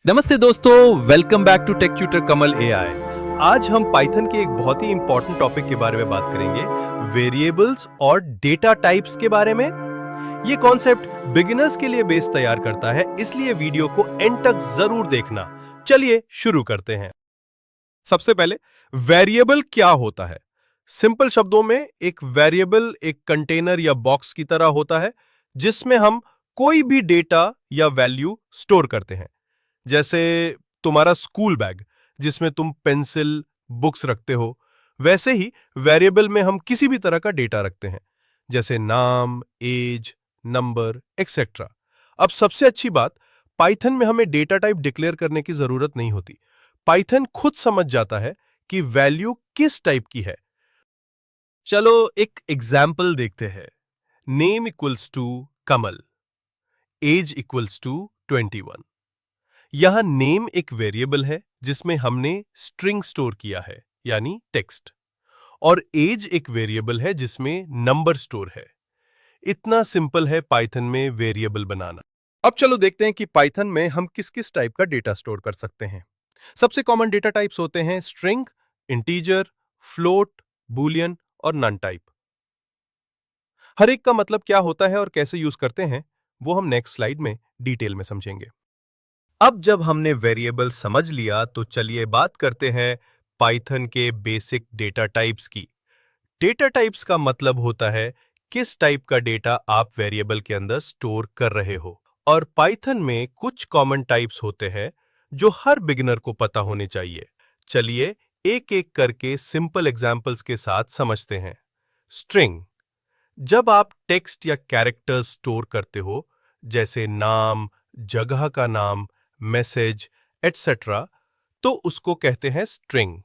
नमस्ते दोस्तों, welcome back to tech tutor Kamal AI. आज हम पाइथन के एक बहुत ही इंपॉर्टेंट टॉपिक के बारे में बात करेंगे, वेरिएबल्स और डेटा टाइप्स के बारे में। ये कॉन्सेप्ट बिगिनर्स के लिए बेस तैयार करता है, इसलिए वीडियो को एंड तक जरूर देखना। चलिए शुरू करते हैं। सबसे पहले वेरिएबल क्या होता है? सिंपल शब्दों में एक वेरिएबल एक कंटेनर या बॉक्स की तरह होता है जिसमें हम कोई भी डेटा या वैल्यू स्टोर करते हैं। जैसे तुम्हारा स्कूल बैग जिसमें तुम पेंसिल बुक्स रखते हो, वैसे ही वेरिएबल में हम किसी भी तरह का डेटा रखते हैं, जैसे नाम, एज, नंबर एक्सेट्रा। अब सबसे अच्छी बात, पाइथन में हमें डेटा टाइप डिक्लेयर करने की जरूरत नहीं होती। पाइथन खुद समझ जाता है कि वैल्यू किस टाइप की है। चलो एक एग्जाम्पल देखते हैं। Name equals to Kamal, age equals to 21। यहां नेम एक वेरिएबल है जिसमें हमने स्ट्रिंग स्टोर किया है, यानी टेक्स्ट, और एज एक वेरिएबल है जिसमें नंबर स्टोर है। इतना सिंपल है पाइथन में वेरिएबल बनाना। अब चलो देखते हैं कि पाइथन में हम किस किस टाइप का डेटा स्टोर कर सकते हैं। सबसे कॉमन डेटा टाइप्स होते हैं स्ट्रिंग, इंटीजर, फ्लोट, बूलियन और नन टाइप। हर एक का मतलब क्या होता है और कैसे यूज करते हैं वो हम नेक्स्ट स्लाइड में डिटेल में समझेंगे। अब जब हमने वेरिएबल समझ लिया तो चलिए बात करते हैं पाइथन के बेसिक डेटा टाइप्स की। डेटा टाइप्स का मतलब होता है किस टाइप का डेटा आप वेरिएबल के अंदर स्टोर कर रहे हो। और पाइथन में कुछ कॉमन टाइप्स होते हैं जो हर बिगिनर को पता होने चाहिए। चलिए एक एक करके सिंपल एग्जांपल्स के साथ समझते हैं। स्ट्रिंग, जब आप टेक्स्ट या कैरेक्टर्स स्टोर करते हो, जैसे नाम, जगह का नाम, मैसेज एटसेट्रा, तो उसको कहते हैं स्ट्रिंग।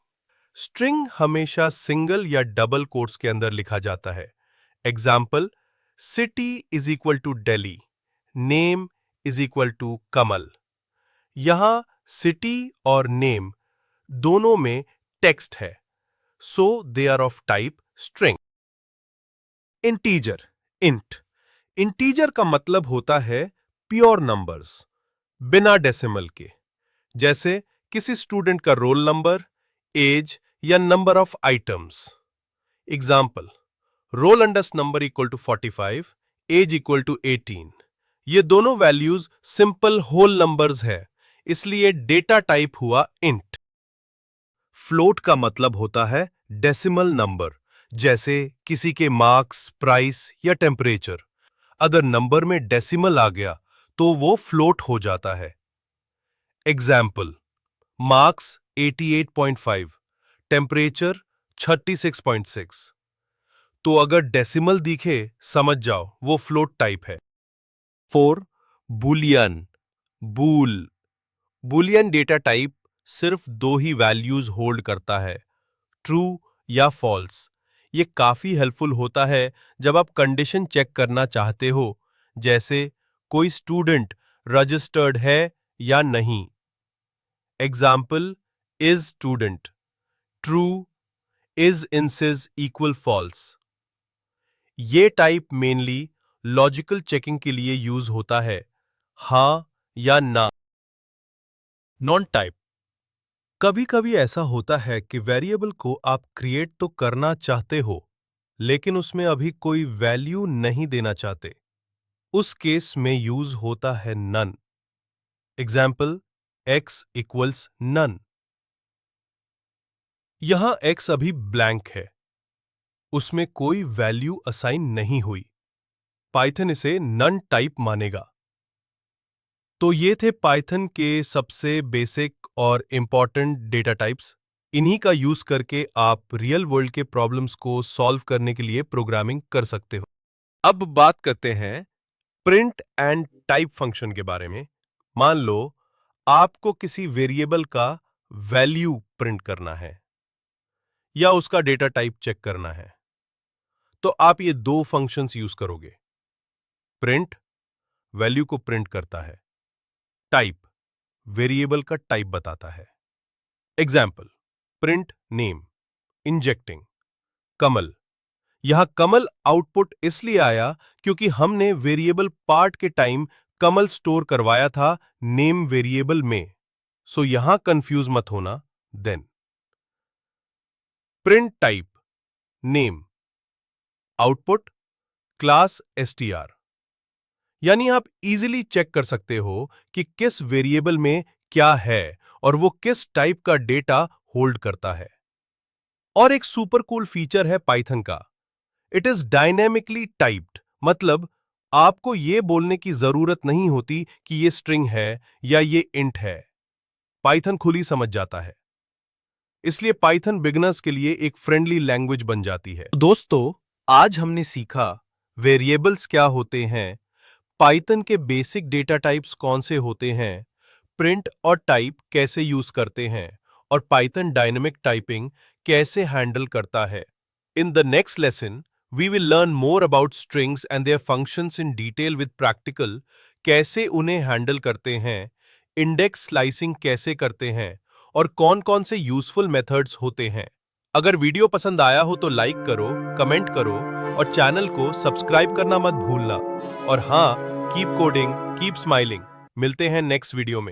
स्ट्रिंग हमेशा सिंगल या डबल कोट्स के अंदर लिखा जाता है। Example, city is equal to Delhi, name is equal to Kamal. यहां सिटी और नेम दोनों में टेक्स्ट है, so they are of type string. Integer, int, integer का मतलब होता है प्योर नंबर्स, बिना डेसिमल के, जैसे किसी स्टूडेंट का रोल नंबर, एज या number of items. Example, roll underscore number equal to 45, age equal to 18। ये दोनों वैल्यूज सिंपल होल नंबर्स है, इसलिए डेटा टाइप हुआ इंट। फ्लोट का मतलब होता है डेसिमल नंबर, जैसे किसी के मार्क्स, प्राइस या टेम्परेचर। अगर नंबर में डेसिमल आ गया तो वो फ्लोट हो जाता है। Example, marks 88.5, temperature 36.6। तो अगर डेसिमल दिखे समझ जाओ वो फ्लोट टाइप है। 4. बुलियन, बूल, बुलियन डेटा टाइप सिर्फ दो ही वैल्यूज होल्ड करता है, ट्रू या फॉल्स। ये काफी हेल्पफुल होता है जब आप कंडीशन चेक करना चाहते हो, जैसे कोई स्टूडेंट रजिस्टर्ड है या नहीं। Example, is student true, is इंसिस इक्वल फॉल्स। ये टाइप मेनली लॉजिकल चेकिंग के लिए यूज होता है, हां या ना। नॉन टाइप, कभी कभी ऐसा होता है कि वेरिएबल को आप क्रिएट तो करना चाहते हो लेकिन उसमें अभी कोई वैल्यू नहीं देना चाहते। उस केस में यूज होता है none. Example, x equals none. यहां x अभी ब्लैंक है, उसमें कोई वैल्यू असाइन नहीं हुई, पाइथन इसे नन टाइप मानेगा। तो ये थे पाइथन के सबसे बेसिक और इंपॉर्टेंट डेटा टाइप्स। इन्हीं का यूज करके आप रियल वर्ल्ड के प्रॉब्लम्स को सॉल्व करने के लिए प्रोग्रामिंग कर सकते हो। अब बात करते हैं प्रिंट एंड टाइप फंक्शन के बारे में। मान लो आपको किसी वेरिएबल का वैल्यू प्रिंट करना है या उसका डेटा टाइप चेक करना है, तो आप ये दो फंक्शंस यूज करोगे। प्रिंट वैल्यू को प्रिंट करता है, टाइप वेरिएबल का टाइप बताता है। एग्जाम्पल, प्रिंट नेम, इंजेक्टिंग कमल। यहां कमल आउटपुट इसलिए आया क्योंकि हमने वेरिएबल पार्ट के टाइम कमल स्टोर करवाया था नेम वेरिएबल में। सो यहां कंफ्यूज मत होना। Then print type, name, output class str, यानी आप इजीली चेक कर सकते हो कि किस वेरिएबल में क्या है और वो किस टाइप का डेटा होल्ड करता है। और एक सुपर कूल फीचर है पाइथन का, इट इज डायनेमिकली टाइप्ड, मतलब आपको यह बोलने की जरूरत नहीं होती कि ये स्ट्रिंग है या ये इंट है। पाइथन खुद ही समझ जाता है। इसलिए पाइथन बिगिनर्स के लिए एक फ्रेंडली लैंग्वेज बन जाती है। दोस्तों, आज हमने सीखा वेरिएबल्स क्या होते हैं, पाइथन के बेसिक डेटा टाइप्स कौन से होते हैं, प्रिंट और टाइप कैसे यूज करते हैं, और पाइथन डायनेमिक टाइपिंग कैसे हैंडल करता है। In the next lesson we will learn more about strings and their functions in detail with practical, कैसे उन्हें हैंडल करते हैं, इंडेक्स स्लाइसिंग कैसे करते हैं, और कौन-कौन से यूजफुल मेथड्स होते हैं। अगर वीडियो पसंद आया हो तो लाइक करो, कमेंट करो और चैनल को सब्सक्राइब करना मत भूलना। और हाँ, कीप कोडिंग, कीप स्माइलिंग। मिलते हैं नेक्स्ट वीडियो में।